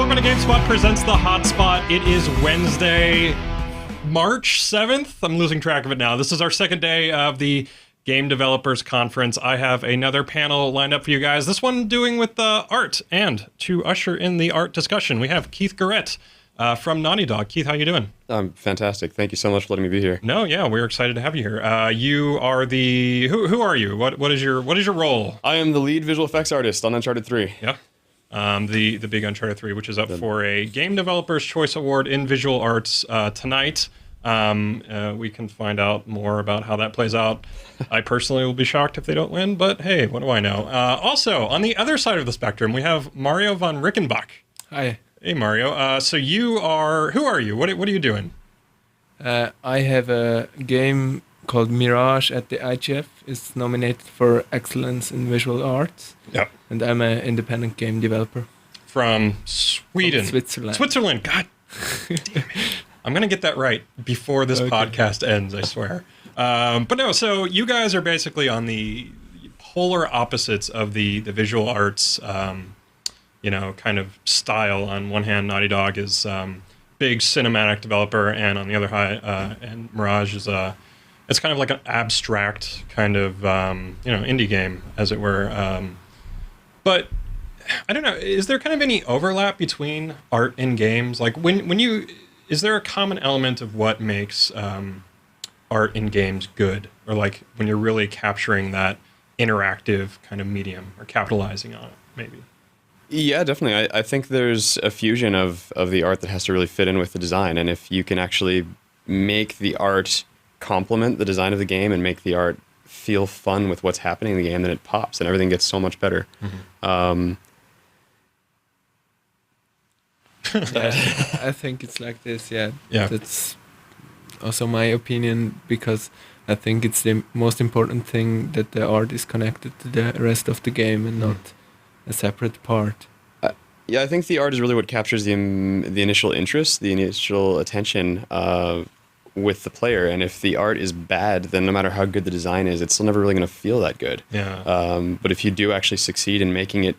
welcome to GameSpot presents the HotSpot. It is Wednesday, March 7th. I'm losing track of it now. This is our second day of the Game Developers Conference. I have another panel lined up for you guys. This one doing with art, and to usher in the art discussion, we have Keith GUERRETTE from Naughty Dog. Keith, how you doing? I'm fantastic. Thank you so much for letting me be here. No, yeah, we're excited to have you here. You are the who are you? What is your role? I am the lead visual effects artist on Uncharted 3. Yeah. The big Uncharted 3, which is up for a Game Developers Choice Award in Visual Arts tonight. We can find out more about how that plays out. I personally will be shocked if they don't win, but hey, what do I know? Also, on the other side of the spectrum, we have Mario von Rickenbach. Hi. Hey, Mario. So you are... Who are you? What are you doing? I have a game called Mirage at the IGF. It's nominated for Excellence in Visual Arts. Yep. And I'm an independent game developer. From Sweden. From Switzerland. Switzerland. God damn it. I'm going to get that right before this podcast ends, I swear. But no, so you guys are basically on the polar opposites of the visual arts, kind of style. On one hand, Naughty Dog is big cinematic developer, and on the other and Mirage is it's kind of like an abstract kind of, indie game, as it were. But I don't know, is there kind of any overlap between art and games? Like is there a common element of what makes art in games good? Or like when you're really capturing that interactive kind of medium or capitalizing on it, maybe? Yeah, definitely. I think there's a fusion of the art that has to really fit in with the design. And if you can actually make the art complement the design of the game and make the art feel fun with what's happening in the game, then it pops and everything gets so much better. Mm-hmm. I think it's like this, yeah. That's also my opinion, because I think it's the most important thing that the art is connected to the rest of the game and not a separate part. Yeah, I think the art is really what captures the initial interest, the initial attention with the player. And if the art is bad, then no matter how good the design is, it's still never really going to feel that good. Yeah. But if you do actually succeed in making it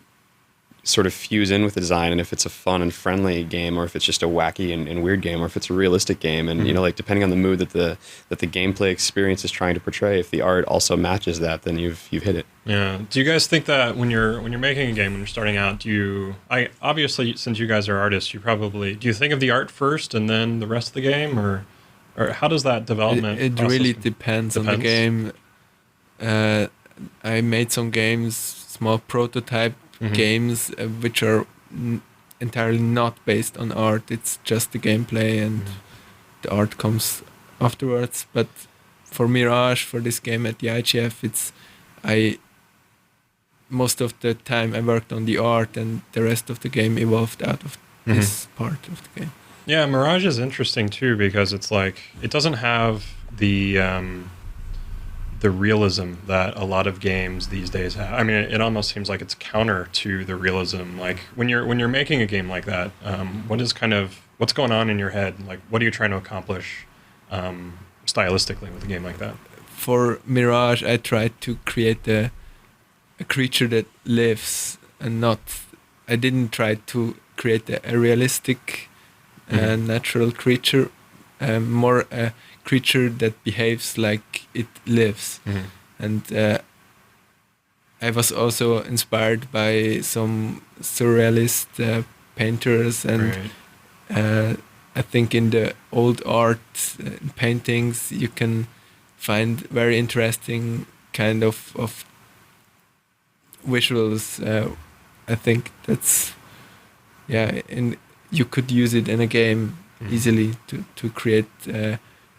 sort of fuse in with the design, and if it's a fun and friendly game, or if it's just a wacky and weird game, or if it's a realistic game, and depending on the mood that the gameplay experience is trying to portray, if the art also matches that, then you've hit it. Yeah. Do you guys think that when you're making a game, when you're starting out, obviously, since you guys are artists, do you think of the art first and then the rest of the game, or how does that development It process really depends on the game. I made some games, small prototype games, which are entirely not based on art. It's just the gameplay, and the art comes afterwards. But for Mirage, for this game at the IGF, most of the time I worked on the art, and the rest of the game evolved out of this part of the game. Yeah, Mirage is interesting too, because it's like it doesn't have the realism that a lot of games these days have. I mean, it almost seems like it's counter to the realism. Like when you're making a game like that, what's going on in your head? Like, what are you trying to accomplish stylistically with a game like that? For Mirage, I tried to create a creature that lives, and I didn't try to create a realistic natural creature, more a creature that behaves like it lives. And I was also inspired by some surrealist painters, and I think in the old art paintings you can find very interesting kind of visuals. I think that's you could use it in a game easily to create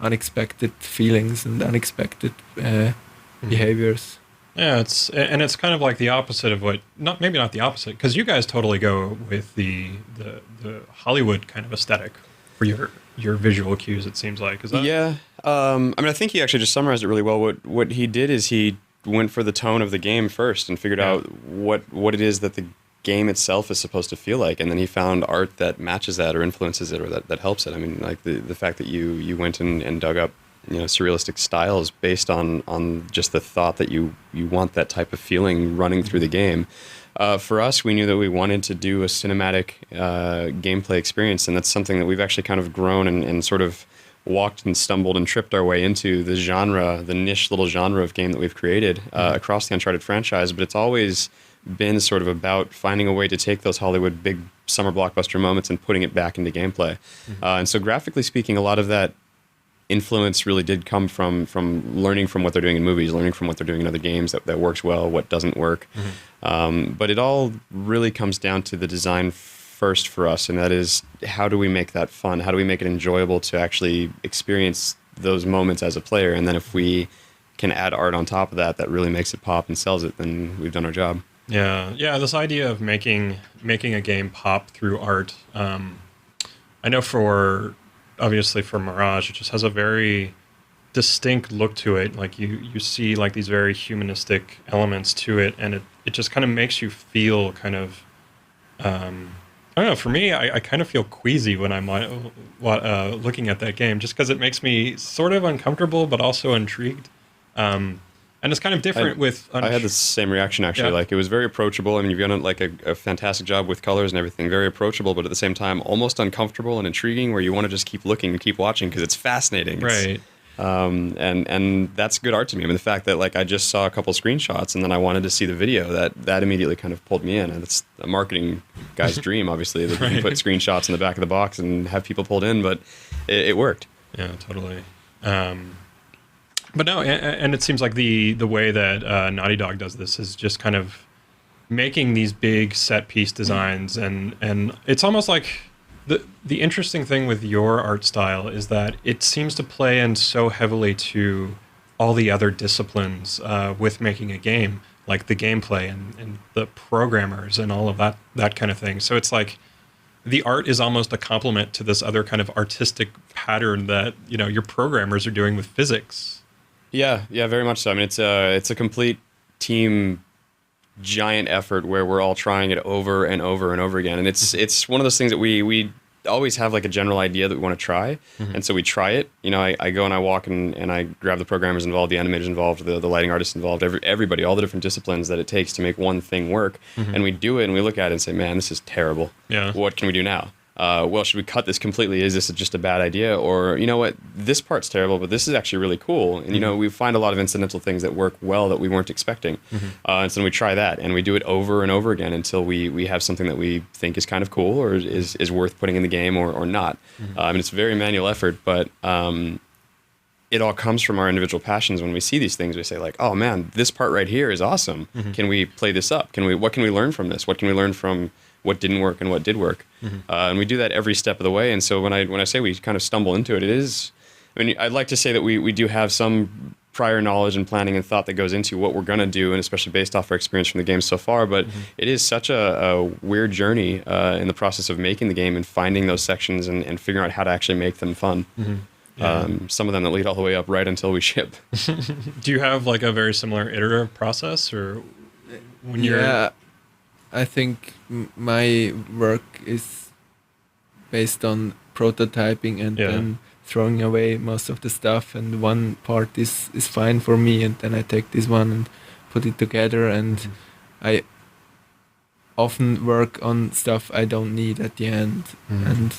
unexpected feelings and unexpected behaviors. Yeah, it's kind of like the opposite of maybe not the opposite, because you guys totally go with the Hollywood kind of aesthetic for your visual cues. It seems like, is that? Yeah, I think he actually just summarized it really well. What he did is he went for the tone of the game first and figured out what it is that the game itself is supposed to feel like, and then he found art that matches that or influences it or that helps it. I mean, like the fact that you went and dug up surrealistic styles based on just the thought that you want that type of feeling running through the game. For us, we knew that we wanted to do a cinematic gameplay experience, and that's something that we've actually kind of grown and sort of walked and stumbled and tripped our way into the genre, the niche little genre of game that we've created across the Uncharted franchise. But it's always been sort of about finding a way to take those Hollywood big summer blockbuster moments and putting it back into gameplay. And so graphically speaking, a lot of that influence really did come from learning from what they're doing in movies, learning from what they're doing in other games that works well, what doesn't work. But it all really comes down to the design first for us, and that is, how do we make that fun? How do we make it enjoyable to actually experience those moments as a player? And then if we can add art on top of that, that really makes it pop and sells it, then we've done our job. Yeah. This idea of making a game pop through art. I know obviously for Mirage, it just has a very distinct look to it. Like you see like these very humanistic elements to it, and it just kind of makes you feel kind of. I don't know. For me, I kind of feel queasy when I'm looking at that game, just because it makes me sort of uncomfortable, but also intrigued. And it's kind of different I had the same reaction, actually. Yeah. Like, it was very approachable. I mean, you've done like a fantastic job with colors and everything. Very approachable, but at the same time, almost uncomfortable and intriguing, where you want to just keep looking and keep watching because it's fascinating. Right. And that's good art to me. I mean, the fact that like I just saw a couple screenshots and then I wanted to see the video, that immediately kind of pulled me in. And it's a marketing guy's dream, obviously, that you can put screenshots in the back of the box and have people pulled in, but it worked. Yeah, totally. But no, and it seems like the way that Naughty Dog does this is just kind of making these big set piece designs, and it's almost like the interesting thing with your art style is that it seems to play in so heavily to all the other disciplines with making a game, like the gameplay and the programmers and all of that kind of thing. So it's like the art is almost a complement to this other kind of artistic pattern that, you know, your programmers are doing with physics. Yeah, very much so. I mean, it's a complete team giant effort where we're all trying it over and over and over again. And it's one of those things that we always have like a general idea that we want to try. And so we try it. You know, I go and I walk and I grab the programmers involved, the animators involved, the lighting artists involved, everybody, all the different disciplines that it takes to make one thing work. And we do it and we look at it and say, man, this is terrible. Yeah. What can we do now? Well, should we cut this completely? Is this just a bad idea? Or, you know what, this part's terrible, but this is actually really cool. And, you know, we find a lot of incidental things that work well that we weren't expecting. And so we try that, and we do it over and over again until we have something that we think is kind of cool or is worth putting in the game or not. I mean, it's a very manual effort, but it all comes from our individual passions. When we see these things, we say like, oh man, this part right here is awesome. Can we play this up? What can we learn from this? What can we learn from what didn't work and what did work? And we do that every step of the way. And so when I say we kind of stumble into it, it is, I mean, I'd like to say that we do have some prior knowledge and planning and thought that goes into what we're going to do, and especially based off our experience from the game so far. But it is such a weird journey in the process of making the game and finding those sections and figuring out how to actually make them fun. Yeah. Some of them that lead all the way up right until we ship. Do you have like a very similar iterative process, or when you're... Yeah, I think my work is based on prototyping and then throwing away most of the stuff, and one part is fine for me, and then I take this one and put it together, and I often work on stuff I don't need at the end. And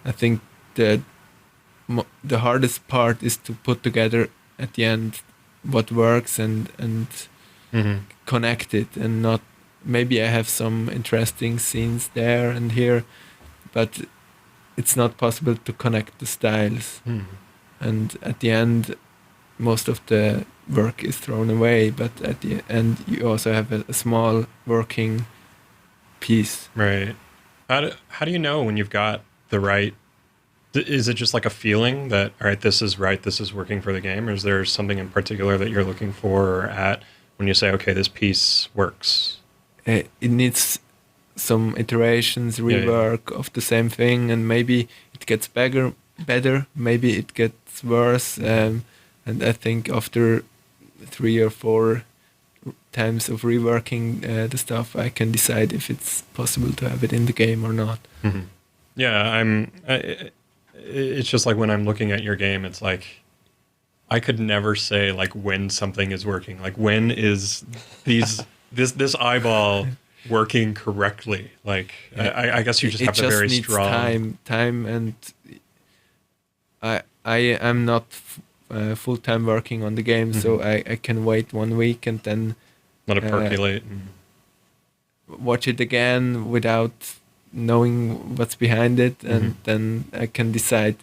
I think that the hardest part is to put together at the end what works and connect it, and not, maybe I have some interesting scenes there and here, but it's not possible to connect the styles. And at the end, most of the work is thrown away, but at the end you also have a small working piece. Right. How do you know when you've got the right... Is it just like a feeling that, all right, this is working for the game? Or is there something in particular that you're looking for or at when you say, okay, this piece works? It needs some iterations, rework of the same thing, and maybe it gets better, maybe it gets worse. And I think after 3 or 4 times of reworking the stuff, I can decide if it's possible to have it in the game or not. Yeah, it's just like when I'm looking at your game, it's like I could never say like when something is working. Like when is this eyeball working correctly? Like, I guess you just have a very needs strong time, and I am not full time working on the game, so I can wait 1 week and then let it percolate. Watch it again without knowing what's behind it, and then I can decide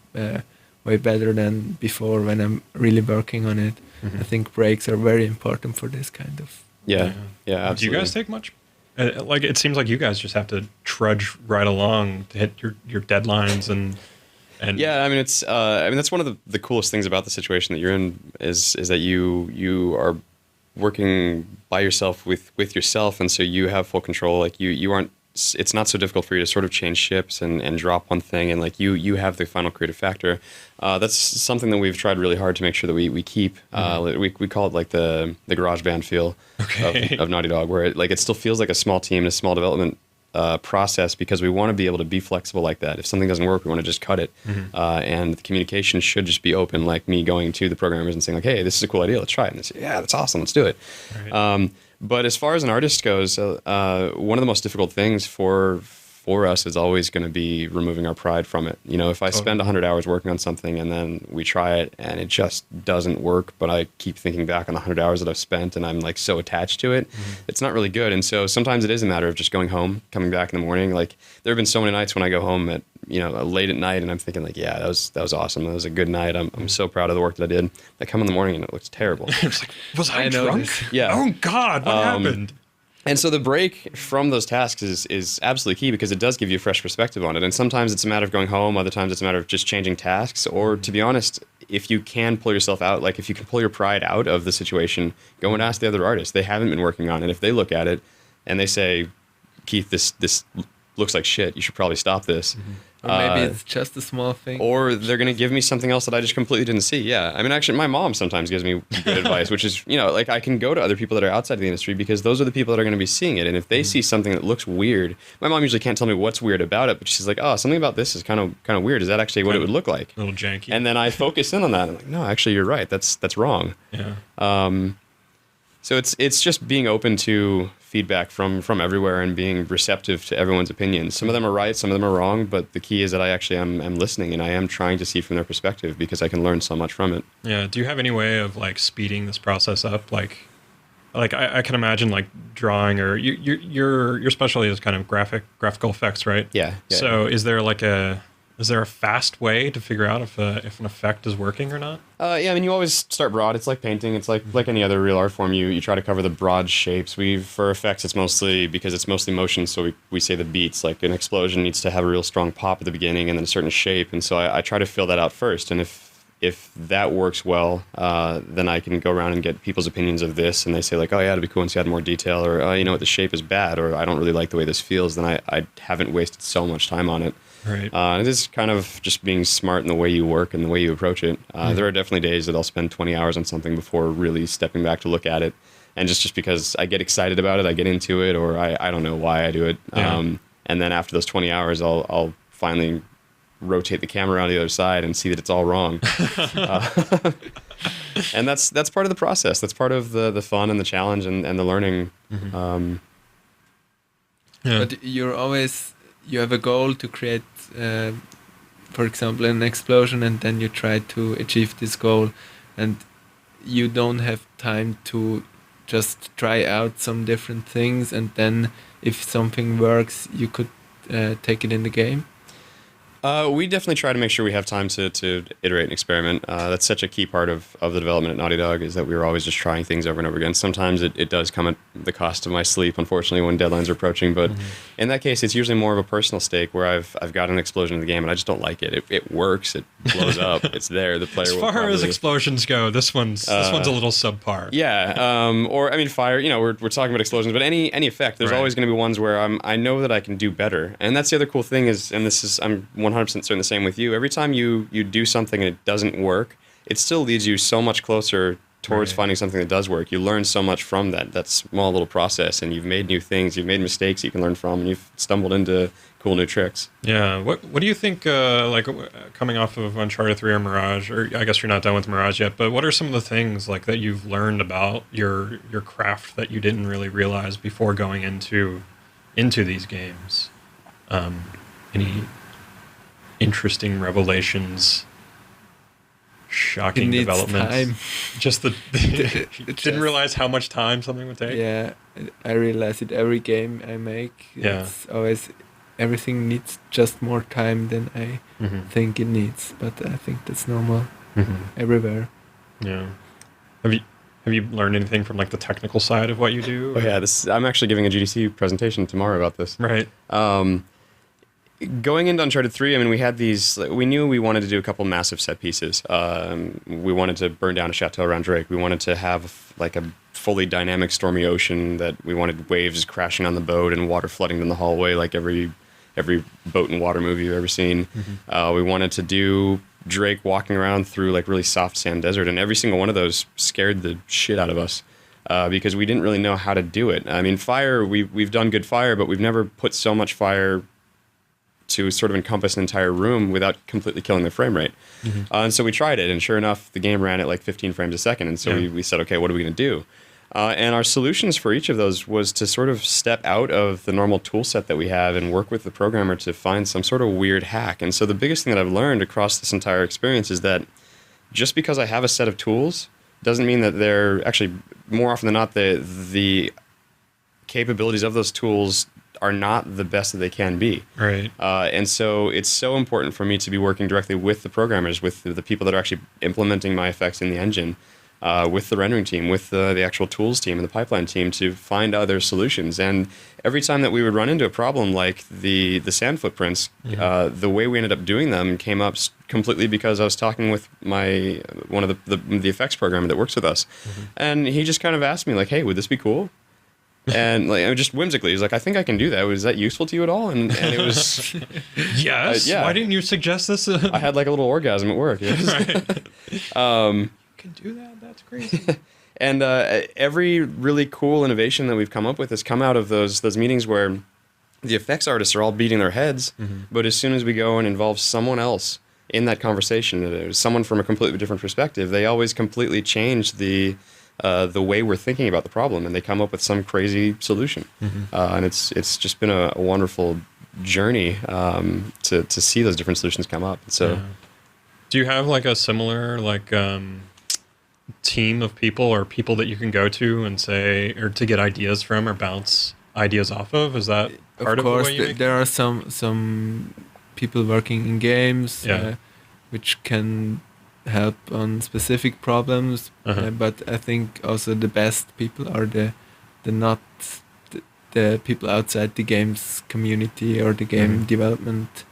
way better than before when I'm really working on it. I think breaks are very important for this kind of. Yeah, absolutely. Do you guys take much? Like, it seems like you guys just have to trudge right along to hit your deadlines and. Yeah, I mean that's one of the coolest things about the situation that you're in is that you are working by yourself with yourself, and so you have full control. Like you aren't. It's not so difficult for you to sort of change ships and drop one thing, and like you have the final creative factor. That's something that we've tried really hard to make sure that we keep. We call it like the garage band feel of Naughty Dog, where it still feels like a small team, a small development process, because we want to be able to be flexible like that. If something doesn't work, we want to just cut it. And the communication should just be open, like me going to the programmers and saying like, hey, this is a cool idea, let's try it. And they say, yeah, that's awesome, let's do it. Right. But as far as an artist goes, one of the most difficult things for us is always going to be removing our pride from it. You know, if I spend 100 hours working on something and then we try it and it just doesn't work, but I keep thinking back on the 100 hours that I've spent and I'm like so attached to it, it's not really good. And so sometimes it is a matter of just going home, coming back in the morning. Like there have been so many nights when I go home at, late at night and I'm thinking like, yeah, that was awesome. That was a good night. I'm so proud of the work that I did. I come in the morning and it looks terrible. Was I drunk? Yeah. Oh God, what happened? And so the break from those tasks is absolutely key, because it does give you a fresh perspective on it. And sometimes it's a matter of going home, other times it's a matter of just changing tasks. Or to be honest, if you can pull yourself out, like if you can pull your pride out of the situation, go and ask the other artists. They haven't been working on it. If they look at it and they say, Keith, this looks like shit, you should probably stop this. Or maybe it's just a small thing. Or they're going to give me something else that I just completely didn't see. Yeah. I mean, actually, my mom sometimes gives me good advice, which is, like I can go to other people that are outside of the industry, because those are the people that are going to be seeing it. And if they see something that looks weird, my mom usually can't tell me what's weird about it, but she's like, oh, something about this is kind of weird. Is that actually what it would look like? A little janky. And then I focus in on that. I'm like, no, actually, you're right. That's wrong. Yeah. So it's just being open to feedback from everywhere and being receptive to everyone's opinions. Some of them are right, some of them are wrong, but the key is that I actually am listening and I am trying to see from their perspective, because I can learn so much from it. Yeah. Do you have any way of like speeding this process up? Like I can imagine like drawing, or your specialty is kind of graphical effects, right? Yeah. So is there a fast way to figure out if an effect is working or not? Yeah, I mean, you always start broad. It's like painting. It's like any other real art form. You try to cover the broad shapes. For effects, it's mostly motion, so we say the beats. Like an explosion needs to have a real strong pop at the beginning and then a certain shape. And so I try to fill that out first. And if that works well, then I can go around and get people's opinions of this. And they say like, oh yeah, it'd be cool once you had more detail. Or, oh, you know what, the shape is bad. Or I don't really like the way this feels. Then I haven't wasted so much time on it. Right. It is kind of just being smart in the way you work and the way you approach it. There are definitely days that I'll spend 20 hours on something before really stepping back to look at it. And just because I get excited about it, I get into it, or I don't know why I do it. Yeah. And then after those 20 hours, I'll finally rotate the camera around the other side and see that it's all wrong. And that's part of the process. That's part of the fun and the challenge and the learning. Yeah. But you have a goal to create, for example, an explosion, and then you try to achieve this goal, and you don't have time to just try out some different things, and then if something works, you could take it in the game. We definitely try to make sure we have time to iterate and experiment. That's such a key part of the development at Naughty Dog, is that we were always just trying things over and over again. Sometimes it does come at the cost of my sleep, unfortunately, when deadlines are approaching. But in that case, it's usually more of a personal stake where I've got an explosion in the game and I just don't like it. It works. It blows up. It's there. The player as will far as explosions go, this one's a little subpar. Yeah. Or I mean, fire. We're talking about explosions, but any effect, there's always going to be ones where I know that I can do better. And that's the other cool thing is, and this is I'm 100% certain the same with you. Every time you do something and it doesn't work, it still leads you so much closer towards finding something that does work. You learn so much from that small little process, and you've made new things, you've made mistakes you can learn from, and you've stumbled into cool new tricks. Yeah. What do you think, coming off of Uncharted 3 or Mirage, or I guess you're not done with Mirage yet, but what are some of the things like that you've learned about your craft that you didn't really realize before going into into these games? Any interesting revelations? Shocking developments. Time. Just the didn't realize how much time something would take. Yeah, I realize it every game I make. Yeah. It's always everything needs just more time than I think it needs, but I think that's normal everywhere. Yeah. Have you learned anything from like the technical side of what you do? Oh yeah, I'm actually giving a GDC presentation tomorrow about this. Right. Going into Uncharted 3, I mean, we knew we wanted to do a couple massive set pieces. We wanted to burn down a chateau around Drake. We wanted to have like a fully dynamic stormy ocean that we wanted waves crashing on the boat and water flooding in the hallway like every boat and water movie you've ever seen. We wanted to do Drake walking around through like really soft sand desert, and every single one of those scared the shit out of us because we didn't really know how to do it. I mean, fire, we've done good fire, but we've never put so much fire to sort of encompass an entire room without completely killing the frame rate. And so we tried it, and sure enough, the game ran at like 15 frames a second. And so we said, okay, what are we going to do? And our solutions for each of those was to sort of step out of the normal tool set that we have and work with the programmer to find some sort of weird hack. And so the biggest thing that I've learned across this entire experience is that just because I have a set of tools doesn't mean that they're actually, more often than not, the capabilities of those tools are not the best that they can be. Right. And so it's so important for me to be working directly with the programmers, with the people that are actually implementing my effects in the engine, with the rendering team, with the actual tools team and the pipeline team to find other solutions. And every time that we would run into a problem like the sand footprints, the way we ended up doing them came up completely because I was talking with one of the effects programmer that works with us. And he just kind of asked me like, hey, would this be cool? And like just whimsically, he's like, "I think I can do that. Was that useful to you at all?" And it was yes. Yeah. Why didn't you suggest this? I had like a little orgasm at work. Yes. Right. You can do that. That's crazy. And every really cool innovation that we've come up with has come out of those meetings where the effects artists are all beating their heads, but as soon as we go and involve someone else in that conversation, someone from a completely different perspective, they always completely change the way we're thinking about the problem, and they come up with some crazy solution. And it's just been a wonderful journey to see those different solutions come up. So, do you have like a similar like team of people or people that you can go to and say, or to get ideas from or bounce ideas off of? Is that part of the way you make there are some people working in games which can help on specific problems, but I think also the best people are the people outside the games community or the game development.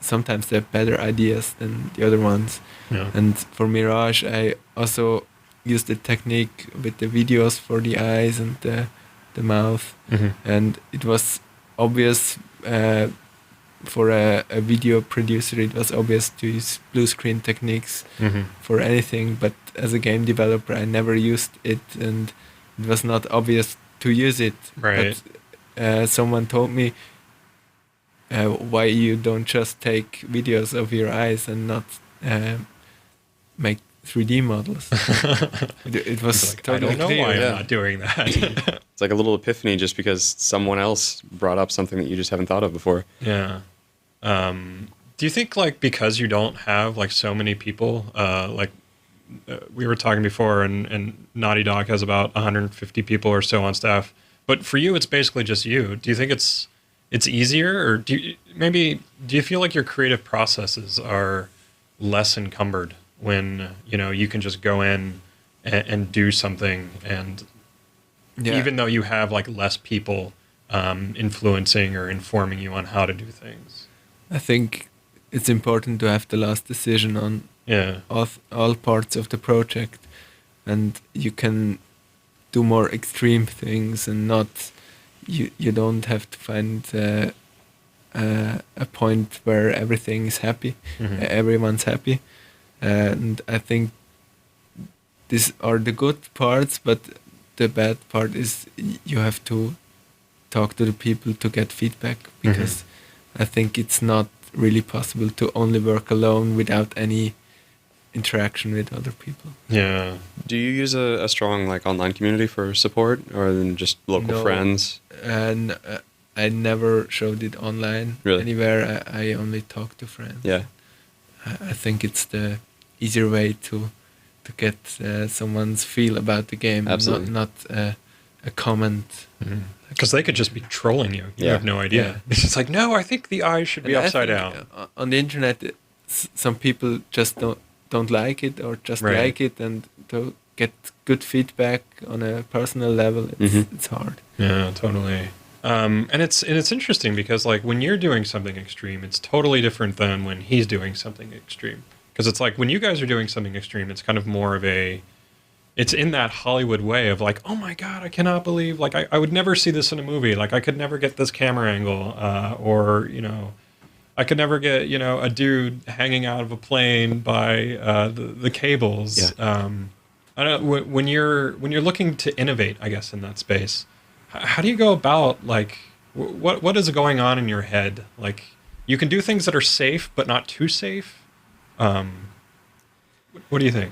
Sometimes they have better ideas than the other ones. And for Mirage, I also used the technique with the videos for the eyes and the mouth, and it was obvious. For a video producer, it was obvious to use blue screen techniques for anything, but as a game developer, I never used it, and it was not obvious to use it. Right. But someone told me why you don't just take videos of your eyes and not make 3D models. It was like, totally I don't know clear. why I'm not doing that. it's like a little epiphany just because someone else brought up something that you just haven't thought of before. Yeah. Do you think like because you don't have like so many people, we were talking before, and Naughty Dog has about 150 people or so on staff, but for you it's basically just you. Do you think it's easier, or do you feel like your creative processes are less encumbered when you can just go in and do something, and even though you have like less people influencing or informing you on how to do things? I think it's important to have the last decision on all parts of the project, and you can do more extreme things, and not you don't have to find a point where everything is happy, everyone's happy, and I think these are the good parts, but the bad part is you have to talk to the people to get feedback, because I think it's not really possible to only work alone without any interaction with other people. Yeah. Do you use a strong like online community for support, or than just local No. friends? And I never showed it online Really? anywhere. I only talk to friends. Yeah. I think it's the easier way to get someone's feel about the game. Absolutely. Not a comment. Because they could just be trolling you. You Yeah. have no idea. Yeah. It's just like, no, I think the eyes should be And I upside think, down. on the internet, some people just don't like it, or just Right. like it, and to get good feedback on a personal level, it's hard. Yeah, totally. And it's interesting because like when you're doing something extreme, it's totally different than when he's doing something extreme. Because it's like when you guys are doing something extreme, it's kind of more of it's in that Hollywood way of like, oh my God, I cannot believe, like I would never see this in a movie. Like I could never get this camera angle, or, I could never get, a dude hanging out of a plane by the cables. Yeah. I don't know, when you're looking to innovate, I guess, in that space, how do you go about, like, what is going on in your head? Like, you can do things that are safe, but not too safe. What do you think?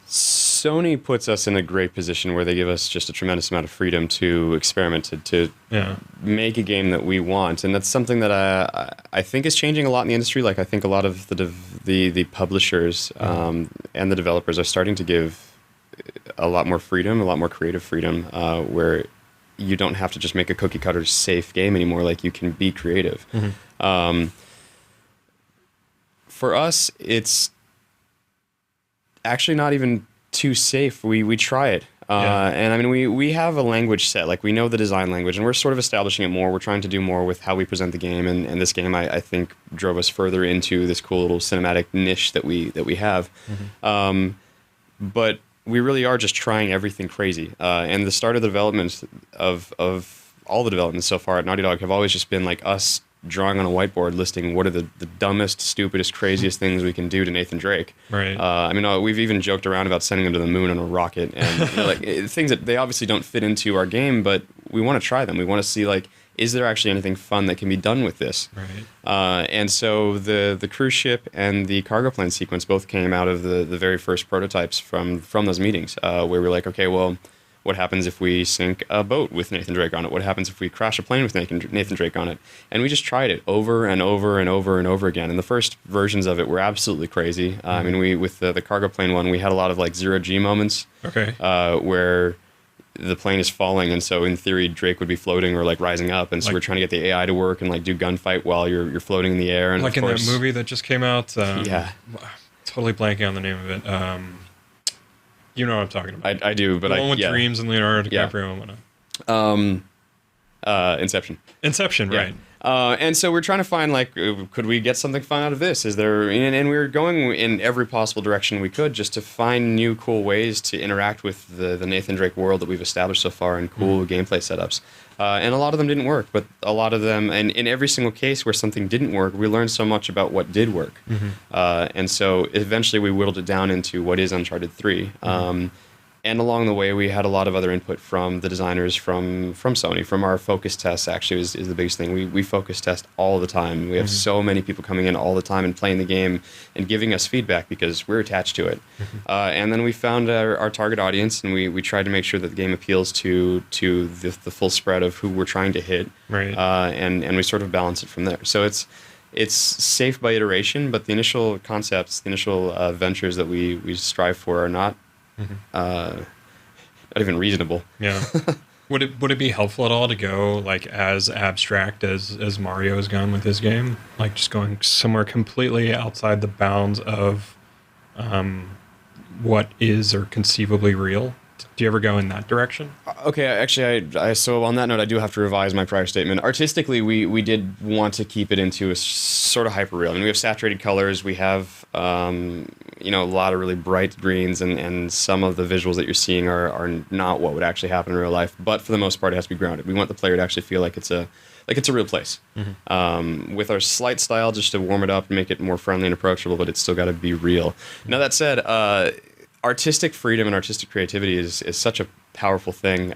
Sony puts us in a great position where they give us just a tremendous amount of freedom to experiment, to Yeah. make a game that we want, and that's something that I think is changing a lot in the industry. Like I think a lot of the publishers and the developers are starting to give a lot more freedom, a lot more creative freedom, where you don't have to just make a cookie cutter safe game anymore. Like you can be creative. For us, it's actually not even too safe. We try it. And I mean, we have a language set, like we know the design language, and we're sort of establishing it more. We're trying to do more with how we present the game, and this game, I think, drove us further into this cool little cinematic niche that we have. But we really are just trying everything crazy. And the start of the development of all the developments so far at Naughty Dog have always just been like us drawing on a whiteboard listing what are the dumbest, stupidest, craziest things we can do to Nathan Drake. Right. I mean, we've even joked around about sending him to the moon on a rocket, and like things that they obviously don't fit into our game, but we want to try them. We want to see, like, is there actually anything fun that can be done with this? Right. And so the cruise ship and the cargo plane sequence both came out of the very first prototypes from those meetings, where we're like, okay, well, what happens if we sink a boat with Nathan Drake on it? What happens if we crash a plane with Nathan Drake on it? And we just tried it over and over and over and over again. And the first versions of it were absolutely crazy. I mean, with the cargo plane one, we had a lot of like zero-G moments. Okay. Where the plane is falling, and so in theory Drake would be floating or like rising up, and so Like, we're trying to get the AI to work and like do gunfight while you're floating in the air. And like of in course, that movie that just came out. Yeah. Totally blanking on the name of it. You know what I'm talking about. I do, but the one with yeah. Dreams and Leonardo Yeah. DiCaprio and whatnot. Inception. Inception, Yeah. right. And so we're trying to find, like, could we get something fun out of this? Is there, and we were going in every possible direction we could just to find new cool ways to interact with the Nathan Drake world that we've established so far, and cool gameplay setups. And a lot of them didn't work, but a lot of them, and in every single case where something didn't work, we learned so much about what did work. And so eventually we whittled it down into what is Uncharted 3. And along the way, we had a lot of other input from the designers from Sony, from our focus tests, actually, is the biggest thing. We focus test all the time. We have so many people coming in all the time and playing the game and giving us feedback because we're attached to it. And then we found our target audience, and we tried to make sure that the game appeals to the full spread of who we're trying to hit. Right. And we sort of balance it from there. So it's safe by iteration, but the initial concepts, the initial ventures that we strive for are not even reasonable. Yeah. Would it be helpful at all to go like as abstract as Mario has gone with his game, like just going somewhere completely outside the bounds of what is or conceivably real? Do you ever go in that direction? Okay, actually, so on that note, I do have to revise my prior statement. Artistically, we did want to keep it into a sort of hyper real. I mean, we have saturated colors. We have a lot of really bright greens, and some of the visuals that you're seeing are not what would actually happen in real life. But for the most part, it has to be grounded. We want the player to actually feel like it's a real place. With our slight style, just to warm it up and make it more friendly and approachable, but it's still got to be real. Now that said, artistic freedom and artistic creativity is such a powerful thing.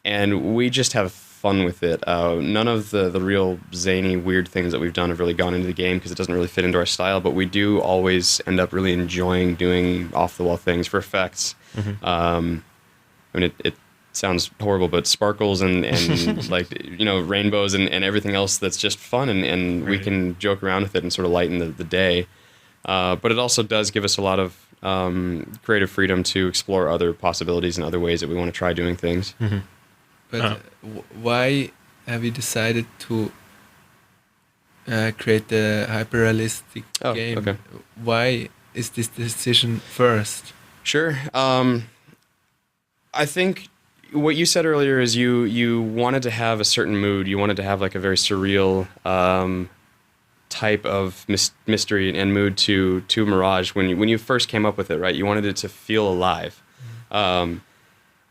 And we just have fun with it. None of the real zany, weird things that we've done have really gone into the game because it doesn't really fit into our style, but we do always end up really enjoying doing off-the-wall things for effects. I mean, it sounds horrible, but sparkles and like, rainbows and everything else that's just fun, and we can joke around with it and sort of lighten the day. But it also does give us a lot of creative freedom to explore other possibilities and other ways that we want to try doing things. But why have you decided to create the hyper-realistic game? Okay. Why is this decision first? Sure. I think what you said earlier is you wanted to have a certain mood. You wanted to have like a very surreal type of mystery and mood to Mirage when you first came up with it, right? You wanted it to feel alive.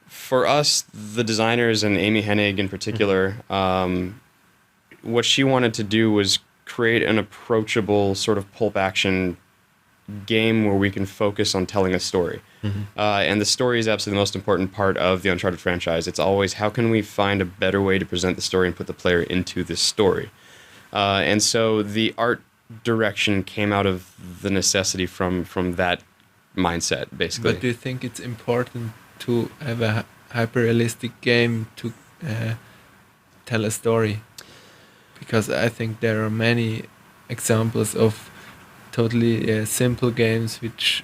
For us, the designers, and Amy Hennig in particular, what she wanted to do was create an approachable sort of pulp action game where we can focus on telling a story. And the story is absolutely the most important part of the Uncharted franchise. It's always, how can we find a better way to present the story and put the player into this story? And so the art direction came out of the necessity from that mindset, basically. But do you think it's important to have a hyper-realistic game to tell a story? Because I think there are many examples of totally simple games which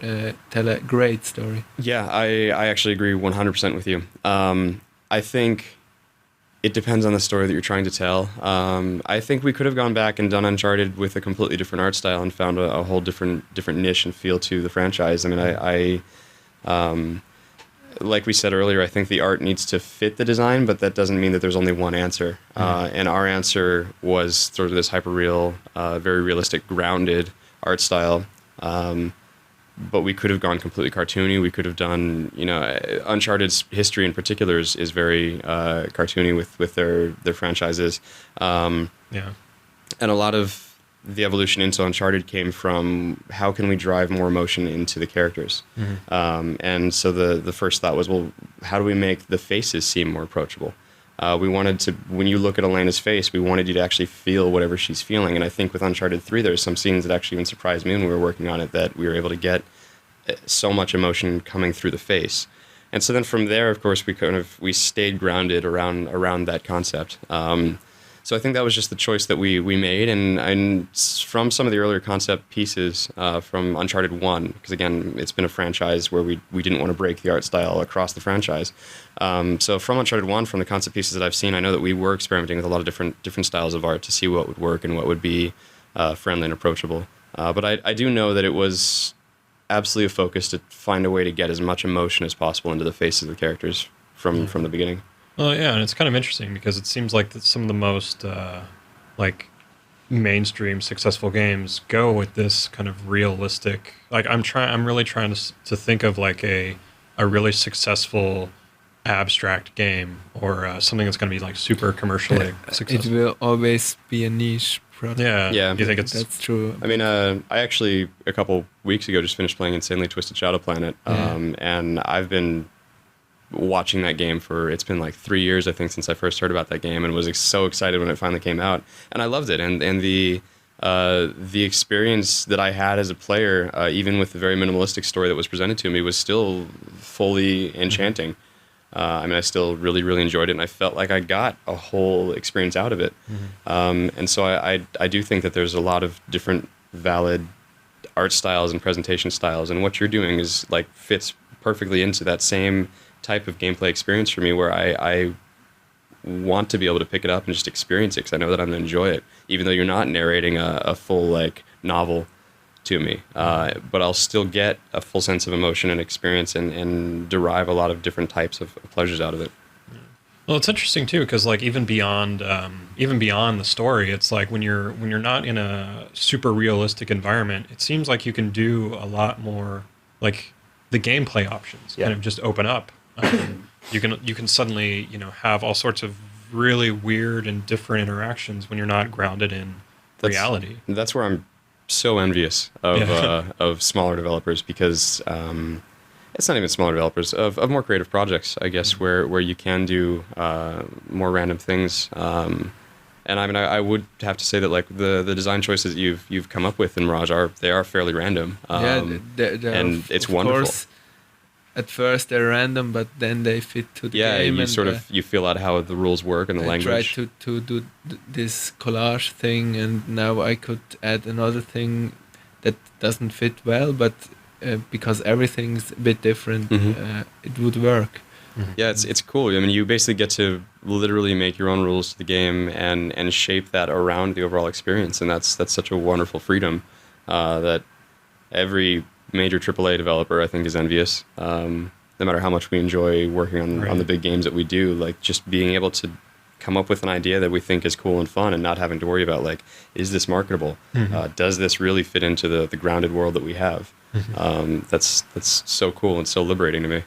tell a great story. Yeah, I actually agree 100% with you. I think it depends on the story that you're trying to tell. I think we could have gone back and done Uncharted with a completely different art style and found a whole different niche and feel to the franchise. I mean, I like we said earlier, I think the art needs to fit the design, but that doesn't mean that there's only one answer. And our answer was sort of this hyper-real, very realistic, grounded art style. But we could have gone completely cartoony. We could have done, Uncharted's history in particular is very cartoony with their franchises. And a lot of the evolution into Uncharted came from how can we drive more emotion into the characters. And so the first thought was, well, how do we make the faces seem more approachable? We wanted to, when you look at Elena's face, we wanted you to actually feel whatever she's feeling. And I think with Uncharted 3, there's some scenes that actually even surprised me when we were working on it, that we were able to get so much emotion coming through the face. And so then from there, of course, we stayed grounded around that concept. So I think that was just the choice that we made. And from some of the earlier concept pieces from Uncharted 1, because again, it's been a franchise where we didn't want to break the art style across the franchise. So from Uncharted 1, from the concept pieces that I've seen, I know that we were experimenting with a lot of different styles of art to see what would work and what would be friendly and approachable. But I do know that it was absolutely a focus to find a way to get as much emotion as possible into the faces of the characters from the beginning. Well, yeah, and it's kind of interesting because it seems like that some of the most mainstream successful games go with this kind of realistic. Like I'm really trying to think of like a really successful abstract game or something that's going to be like super commercially successful. It will always be a niche product. Yeah. You think that's true? I mean, I actually a couple weeks ago just finished playing Insanely Twisted Shadow Planet, and I've been watching that game it's been like 3 years, I think, since I first heard about that game, and was so excited when it finally came out, and I loved it. And the experience that I had as a player, even with the very minimalistic story that was presented to me, was still fully enchanting. I mean, I still really, really enjoyed it, and I felt like I got a whole experience out of it. And so I do think that there's a lot of different valid art styles and presentation styles, and what you're doing is like fits perfectly into that same type of gameplay experience for me, where I want to be able to pick it up and just experience it because I know that I'm going to enjoy it, even though you're not narrating a full like novel to me. But I'll still get a full sense of emotion and experience and derive a lot of different types of pleasures out of it. Well, it's interesting too because like even beyond the story, it's like when you're not in a super realistic environment, it seems like you can do a lot more. Like the gameplay options kind of just open up. You can suddenly have all sorts of really weird and different interactions when you're not grounded in reality. That's where I'm so envious of smaller developers because it's not even smaller developers of more creative projects, I guess, where you can do more random things. And I mean, I would have to say that like the design choices you've come up with in Mirage are fairly random. They're and it's of wonderful. Course, at first they're random, but then they fit to the game. You and, sort of you feel out how the rules work and the language. I tried to do this collage thing, and now I could add another thing that doesn't fit well, but because everything's a bit different, it would work. Yeah, it's cool. I mean, you basically get to literally make your own rules to the game and shape that around the overall experience, and that's such a wonderful freedom that every major AAA developer I think is envious. No matter how much we enjoy working on the big games that we do, like just being able to come up with an idea that we think is cool and fun, and not having to worry about like, is this marketable? Does this really fit into the grounded world that we have? That's so cool and so liberating to me.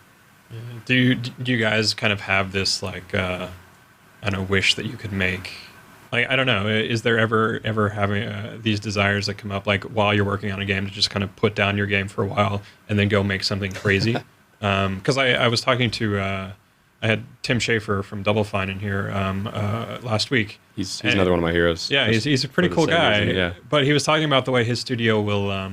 Do you guys kind of have this like I don't know, wish that you could make? Like, I don't know, is there ever having these desires that come up like while you're working on a game to just kind of put down your game for a while and then go make something crazy? Because I was talking to I had Tim Schafer from Double Fine in here last week. He's another one of my heroes. Yeah, he's a pretty cool guy. Reason, yeah. But he was talking about the way his studio will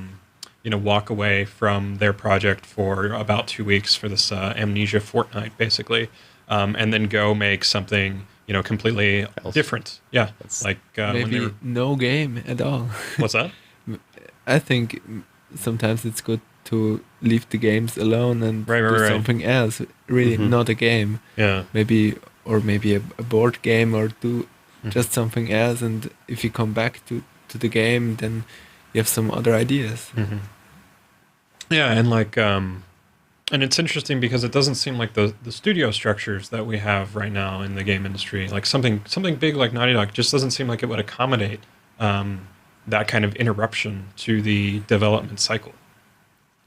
walk away from their project for about 2 weeks for this Amnesia fortnight, basically, and then go make something, completely different. Yeah, that's like maybe no game at all. What's that? I think sometimes it's good to leave the games alone and do something else. Really, not a game. Yeah. Maybe a board game, or do just something else. And if you come back to the game, then you have some other ideas. Yeah, and like, and it's interesting because it doesn't seem like the studio structures that we have right now in the game industry, like something big like Naughty Dog, just doesn't seem like it would accommodate that kind of interruption to the development cycle.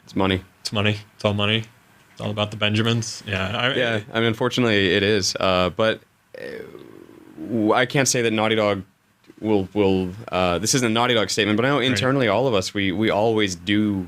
It's money. It's money. It's all money. It's all about the Benjamins. Yeah. I mean, unfortunately, it is. But I can't say that Naughty Dog will this isn't a Naughty Dog statement, but I know internally all of us, we always do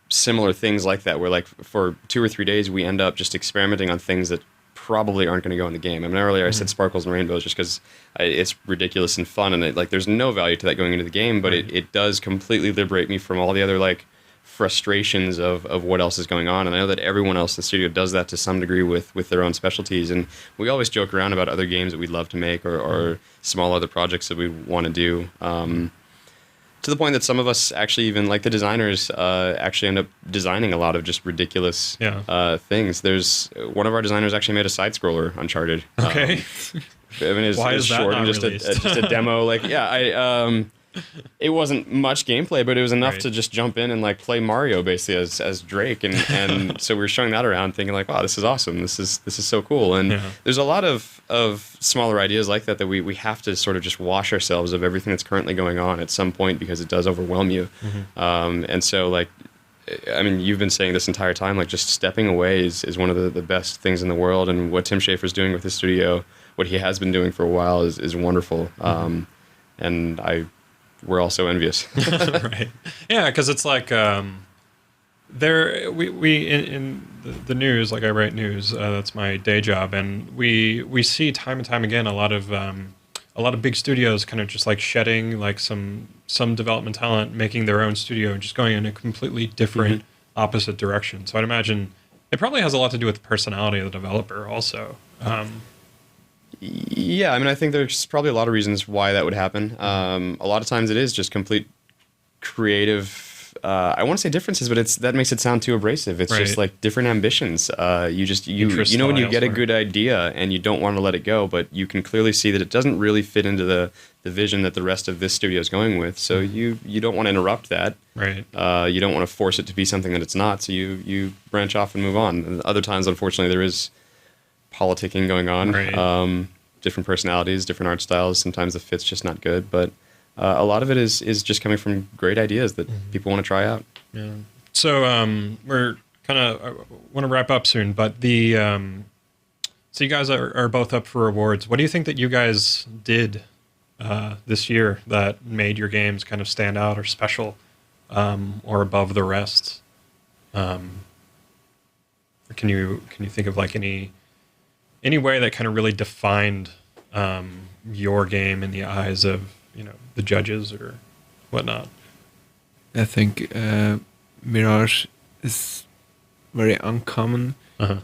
similar things like that, where like for 2 or 3 days we end up just experimenting on things that probably aren't going to go in the game. I mean, earlier I said sparkles and rainbows just because it's ridiculous and fun, and there's no value to that going into the game, but it does completely liberate me from all the other like frustrations of what else is going on. And I know that everyone else in the studio does that to some degree with their own specialties, and we always joke around about other games that we'd love to make or small other projects that we want to do, to the point that some of us actually, even like the designers, actually end up designing a lot of just ridiculous things. There's one of our designers actually made a side scroller Uncharted. Okay. I mean, it's short and just a demo. Like, it wasn't much gameplay, but it was enough to just jump in and like play Mario basically as Drake, and so we were showing that around, thinking like, wow, this is awesome. This is so cool. And there's a lot of smaller ideas like that we have to sort of just wash ourselves of everything that's currently going on at some point, because it does overwhelm you. And so like, I mean, you've been saying this entire time, like just stepping away is one of the best things in the world. And what Tim Schafer's doing with his studio, what he has been doing for a while is wonderful. And we're also envious. Right. Yeah, because it's like we in the news, like I write news, that's my day job, and we see time and time again a lot of big studios kind of just like shedding like some development talent, making their own studio and just going in a completely different opposite direction. So I'd imagine it probably has a lot to do with the personality of the developer also. Yeah, I mean, I think there's probably a lot of reasons why that would happen. A lot of times it is just complete creative, I want to say differences, but that makes it sound too abrasive. It's just like different ambitions. You know when you get a good idea and you don't want to let it go, but you can clearly see that it doesn't really fit into the vision that the rest of this studio is going with. So you don't want to interrupt that. Right. You don't want to force it to be something that it's not. So you branch off and move on. And other times, unfortunately, there is politicking going on. Right. Different personalities, different art styles. Sometimes the fit's just not good, but a lot of it is just coming from great ideas that people want to try out. Yeah. So we're kind of want to wrap up soon, but the so you guys are both up for awards. What do you think that you guys did this year that made your games kind of stand out or special or above the rest? can you think of like any way that kind of really defined your game in the eyes of the judges or whatnot? I think Mirage is very uncommon. Uh-huh.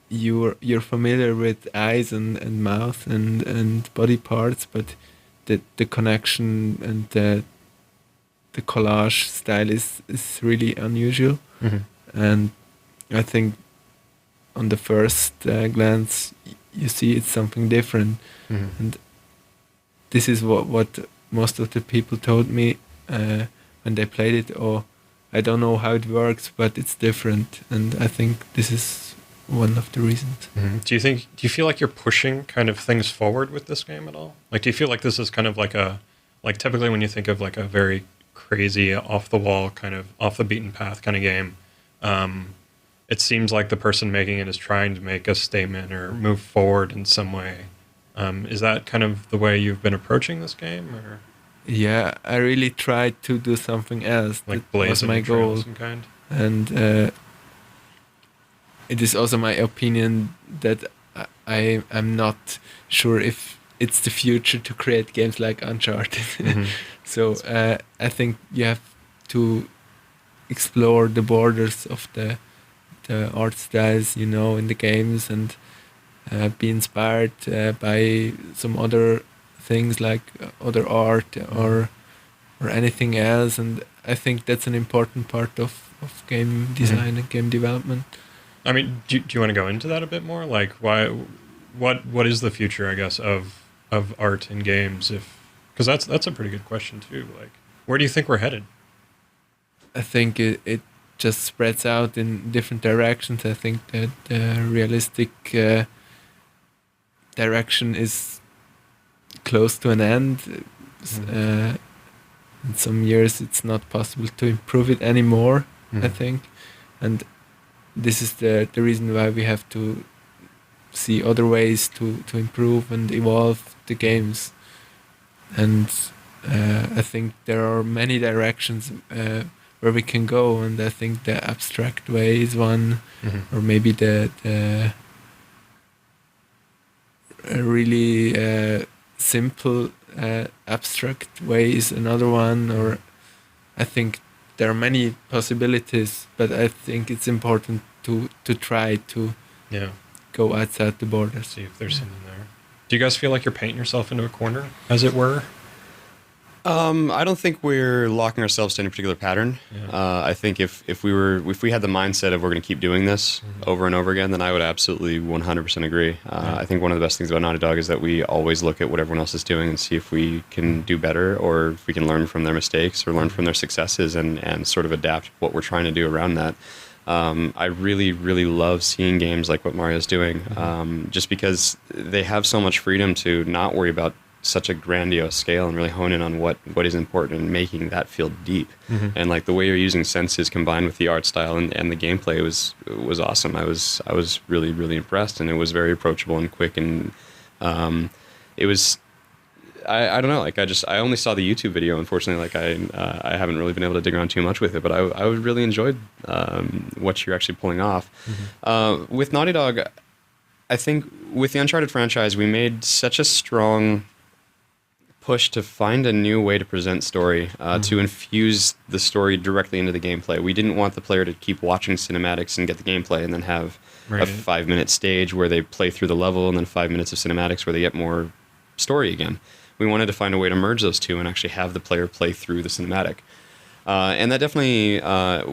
You're familiar with eyes and mouth and body parts, but the connection and the collage style is really unusual. Mm-hmm. And I think on the first glance you see it's something different. Mm-hmm. And this is what most of the people told me when they played it. Oh, I don't know how it works, but it's different. And I think this is one of the reasons. Mm-hmm. Do you feel like you're pushing kind of things forward with this game at all? Like, do you feel like this is kind of like typically when you think of like a very crazy, off the wall, kind of off the beaten path kind of game, it seems like the person making it is trying to make a statement or move forward in some way. Is that kind of the way you've been approaching this game, or? Yeah, I really tried to do something else. Like that was blazing my a trail goal. of some kind? And it is also my opinion that I'm not sure if it's the future to create games like Uncharted. Mm-hmm. So I think you have to explore the borders of the art styles, in the games, and be inspired by some other things like other art or anything else. And I think that's an important part of game design and game development. I mean, do you want to go into that a bit more? Like, what is the future, I guess, of art in games? Because that's a pretty good question too. Like, where do you think we're headed? I think it just spreads out in different directions. I think that the realistic direction is close to an end. Mm-hmm. In some years, it's not possible to improve it anymore. Mm-hmm. I think, and this is the reason why we have to see other ways to improve and evolve the games. And I think there are many directions where we can go, and I think the abstract way is one, Mm-hmm. or maybe the really simple abstract way is another one. Or I think there are many possibilities, but I think it's important to try to go outside the borders. See if there's something there. Do you guys feel like you're painting yourself into a corner, as it were? I don't think we're locking ourselves to any particular pattern. Yeah. I think if we had the mindset of we're going to keep doing this over and over again, then I would absolutely 100% agree. I think one of the best things about Naughty Dog is that we always look at what everyone else is doing and see if we can do better, or if we can learn from their mistakes or learn from their successes and sort of adapt what we're trying to do around that. I really, really love seeing games like what Mario's doing, just because they have so much freedom to not worry about such a grandiose scale and really hone in on what is important and making that feel deep. Mm-hmm. And like the way you're using senses combined with the art style and the gameplay was awesome. I was really, really impressed, and it was very approachable and quick, and it was I don't know, like I only saw the YouTube video, unfortunately. Like I haven't really been able to dig around too much with it, but I really enjoyed what you're actually pulling off. Mm-hmm. With Naughty Dog, I think with the Uncharted franchise, we made such a strong push to find a new way to present story, to infuse the story directly into the gameplay. We didn't want the player to keep watching cinematics and get the gameplay and then have a 5-minute stage where they play through the level and then 5 minutes of cinematics where they get more story again. We wanted to find a way to merge those two and actually have the player play through the cinematic. And that definitely,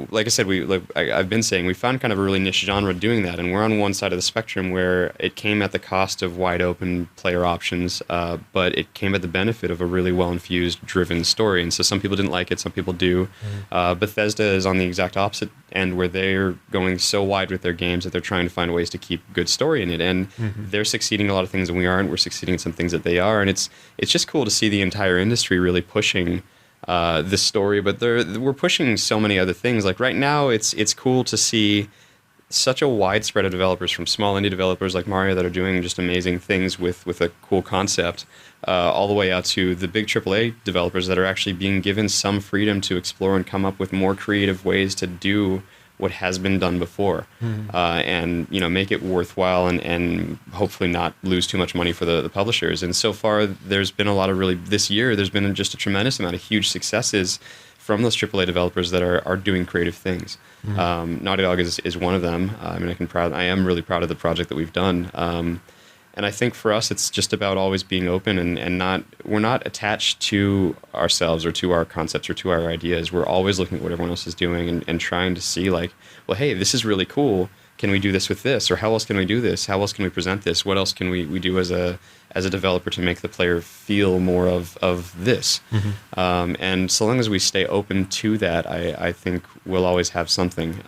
like I said, I've been saying, we found kind of a really niche genre doing that, and we're on one side of the spectrum where it came at the cost of wide open player options, but it came at the benefit of a really well-infused, driven story. And so some people didn't like it, some people do. Bethesda is on the exact opposite end, where they're going so wide with their games that they're trying to find ways to keep good story in it. And they're succeeding in a lot of things that we aren't. We're succeeding in some things that they are. And it's just cool to see the entire industry really pushing this story, but we're pushing so many other things. Like right now, it's cool to see such a wide spread of developers, from small indie developers like Mario that are doing just amazing things with a cool concept, all the way out to the big AAA developers that are actually being given some freedom to explore and come up with more creative ways to do what has been done before, and make it worthwhile and hopefully not lose too much money for the publishers. And so far, there's been a lot of this year, there's been just a tremendous amount of huge successes from those AAA developers that are doing creative things. Naughty Dog is one of them. I am really proud of the project that we've done. And I think for us, it's just about always being open and we're not attached to ourselves or to our concepts or to our ideas. We're always looking at what everyone else is doing and trying to see like, well, hey, this is really cool. Can we do this with this? Or how else can we do this? How else can we present this? What else can we do as a developer to make the player feel more of this? And so long as we stay open to that, I think we'll always have something.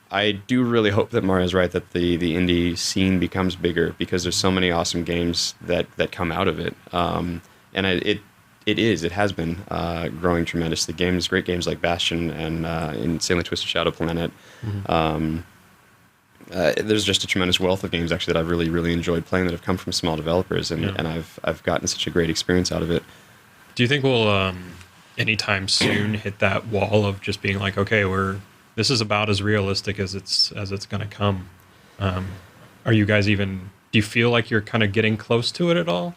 I do really hope that Mario's right, that the indie scene becomes bigger, because there's so many awesome games that come out of it. And it has been growing tremendously. Great games like Bastion and Insanely Twisted Shadow Planet. There's just a tremendous wealth of games actually that I've really, really enjoyed playing that have come from small developers, and I've gotten such a great experience out of it. Do you think we'll anytime soon hit that wall of just being like, okay, this is about as realistic as it's going to come? Are you guys do you feel like you're kind of getting close to it at all?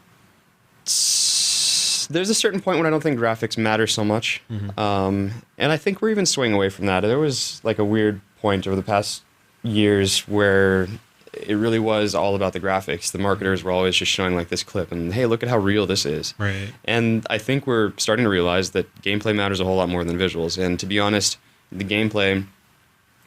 There's a certain point when I don't think graphics matter so much. And I think we're even swaying away from that. There was like a weird point over the past years where it really was all about the graphics. The marketers were always just showing like this clip and, hey, look at how real this is. Right. And I think we're starting to realize that gameplay matters a whole lot more than visuals. And to be honest, the gameplay,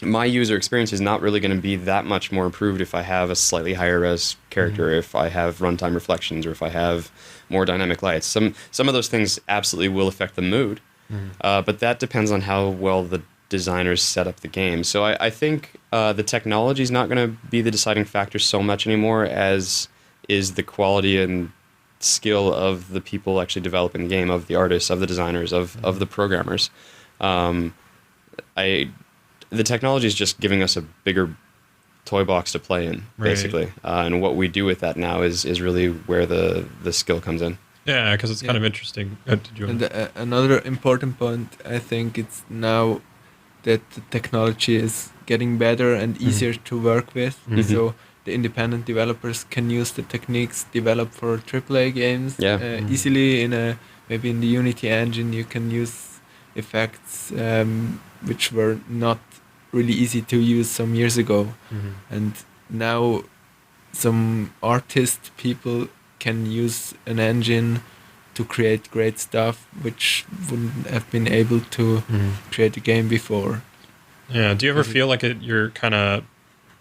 my user experience is not really going to be that much more improved if I have a slightly higher res character, if I have runtime reflections, or if I have more dynamic lights. Some of those things absolutely will affect the mood, but that depends on how well the designers set up the game. So I think the technology is not going to be the deciding factor so much anymore as is the quality and skill of the people actually developing the game, of the artists, of the designers, of the programmers. The technology is just giving us a bigger toy box to play in, basically. And what we do with that now is really where the skill comes in. Yeah, because it's kind of interesting. And another important point, I think it's now that the technology is getting better and easier to work with. So the independent developers can use the techniques developed for AAA games easily. Maybe in the Unity engine, you can use effects which were not really easy to use some years ago. And now some artist people can use an engine to create great stuff which wouldn't have been able to create a game before. Yeah. Do you ever feel like you're kind of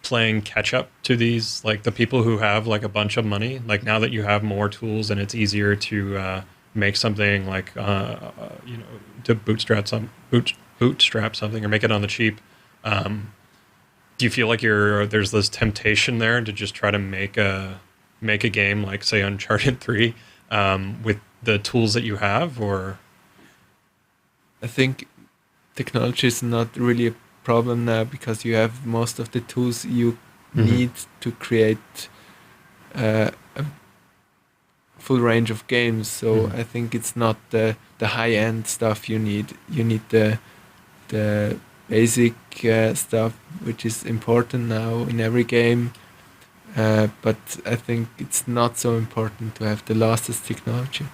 playing catch up to these, like the people who have like a bunch of money? Like now that you have more tools and it's easier to make something like to bootstrap something or make it on the cheap. Do you feel like there's this temptation there to just try to make a game like, say, Uncharted 3 with the tools that you have? Or I think technology is not really a problem now, because you have most of the tools you need to create a full range of games. So I think it's not the high-end stuff you need. You need the basic stuff, which is important now in every game. But I think it's not so important to have the latest technology.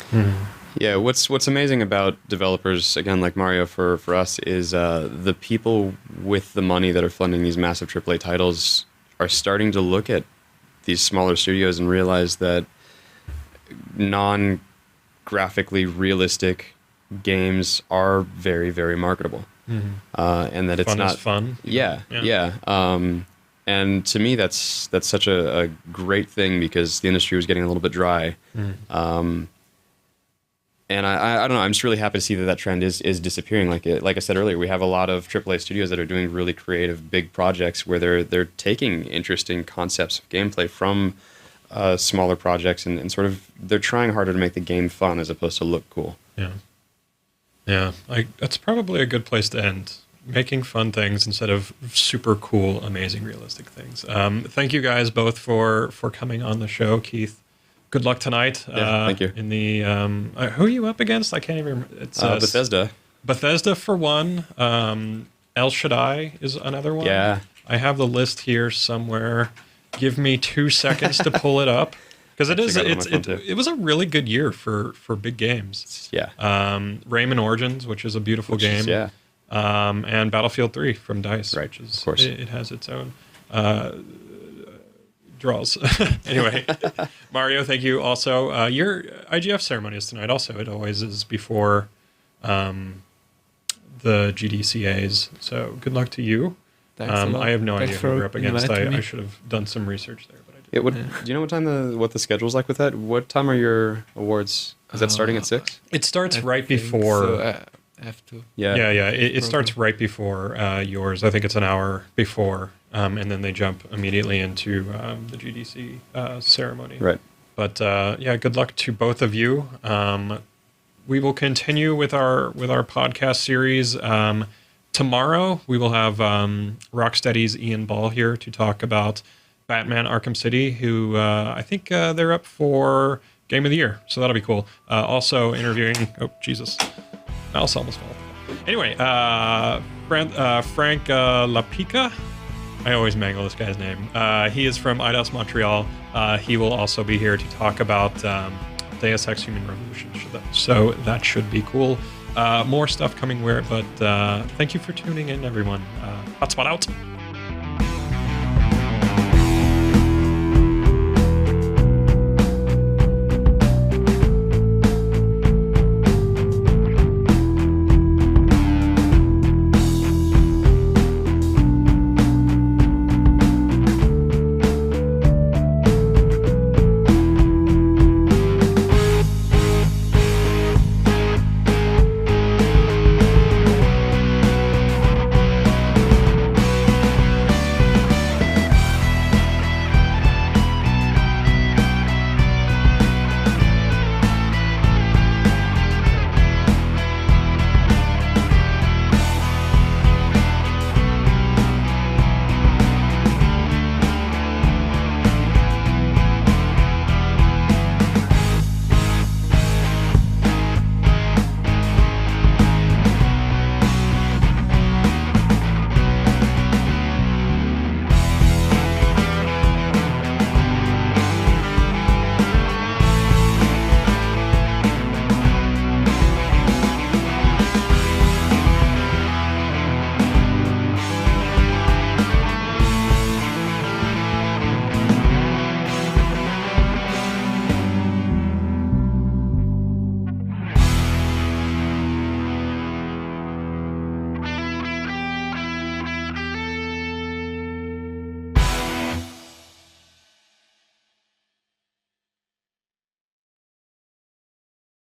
Yeah, what's amazing about developers, again, like Mario for us, is the people with the money that are funding these massive AAA titles are starting to look at these smaller studios and realize that non-graphically realistic games are very, very marketable. And that it's fun not is fun. Yeah. And to me, that's such a great thing, because the industry was getting a little bit dry. And I don't know, I'm just really happy to see that trend is disappearing. Like I said earlier, we have a lot of AAA studios that are doing really creative, big projects where they're taking interesting concepts of gameplay from smaller projects and sort of they're trying harder to make the game fun as opposed to look cool. Yeah, that's probably a good place to end. Making fun things instead of super cool, amazing, realistic things. Thank you guys both for coming on the show. Keith, good luck tonight. Thank you. In the who are you up against? I can't even remember. It's Bethesda. Bethesda for one, El Shaddai is another one. Yeah. I have the list here somewhere. Give me 2 seconds to pull it up. Because it was a really good year for big games. Yeah. Rayman Origins, which is a beautiful game. And Battlefield 3 from DICE, right, which is, of course. it has its own draws. Anyway, Mario, thank you also. Your IGF ceremony is tonight also. It always is before the GDCAs. So good luck to you. Thanks a lot. I have no Thanks idea who for we're up against. inviting me. I should have done some research there, but I didn't. Do you know what the schedule's like with that? What time are your awards? Is that starting at 6? It starts right think before. So, I have to. Yeah. It starts right before yours. I think it's an hour before, and then they jump immediately into the GDC ceremony. Right. But good luck to both of you. We will continue with our podcast series. Tomorrow we will have Rocksteady's Ian Ball here to talk about Batman Arkham City, who I think they're up for Game of the Year, so that'll be cool. Also interviewing. Oh Jesus. Mouse almost fell. Anyway, Frank Lapica. I always mangle this guy's name. He is from IDOS Montreal. He will also be here to talk about Deus Ex Human Revolution. So that should be cool. More stuff coming but thank you for tuning in, everyone. HotSpot out.